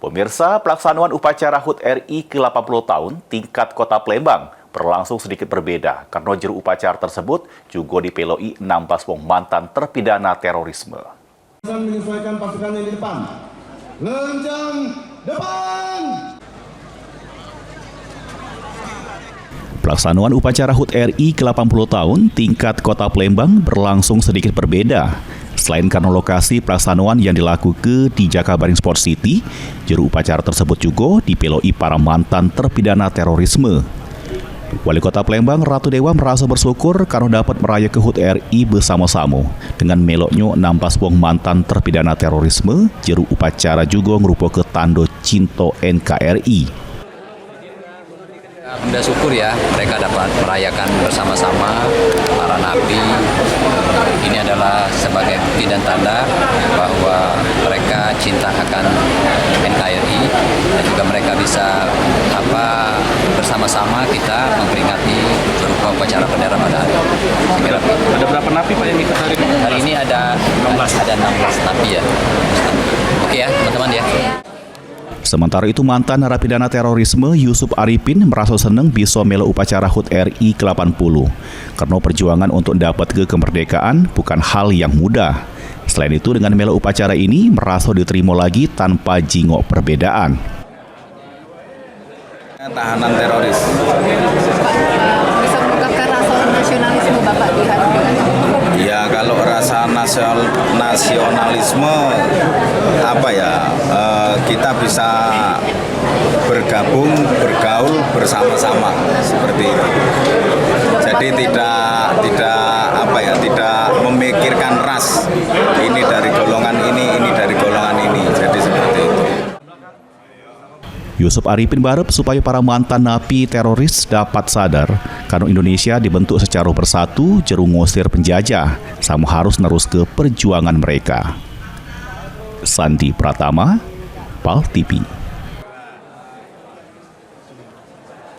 Pemirsa, pelaksanaan upacara HUT RI ke-80 tahun tingkat Kota Palembang berlangsung sedikit berbeda karena juru upacara tersebut juga dipeloi 16 mantan terpidana terorisme. Menyesuaikan pasukannya di depan. Lencang depan! Pelaksanaan upacara HUT RI ke-80 tahun tingkat Kota Palembang berlangsung sedikit berbeda. Selain karena lokasi pelaksanaan yang dilakukan di Jakabaring Sport City, juru upacara tersebut juga dipeloi para mantan terpidana terorisme. Wali Kota Palembang Ratu Dewa merasa bersyukur karena dapat merayakan HUT RI bersama-sama. Dengan meloknya 16 mantan terpidana terorisme, juru upacara juga merupakan tanda cinta NKRI. Benda syukur ya, mereka dapat merayakan bersama-sama para napi. Ini adalah sebagai bukti dan tanda bahwa mereka cinta akan NKRI dan juga mereka bisa bersama-sama kita memperingati berupa upacara bendera pada hari ini. Ada berapa napi Pak yang ikut hari ini? Hari ini ada 16 napi ya. Oke ya teman-teman ya. Sementara itu mantan narapidana terorisme Yusuf Arifin merasa senang bisa melo upacara HUT RI ke-80 karena perjuangan untuk dapat kemerdekaan bukan hal yang mudah. Selain itu dengan melo upacara ini merasa diterima lagi tanpa jingok perbedaan. Tahanan teroris. Bisa mengungkapkan rasa nasionalisme Bapak di hari ini? Ya kalau rasa nasionalisme kita bisa bergabung, bergaul bersama-sama seperti itu. Jadi tidak memikirkan ras. Ini dari golongan ini dari golongan ini. Jadi seperti itu. Yusuf Arifin berharap supaya para mantan napi teroris dapat sadar karena Indonesia dibentuk secara bersatu jeru ngusir penjajah, sama harus nerus ke perjuangan mereka. Sandi Pratama, PAL TV.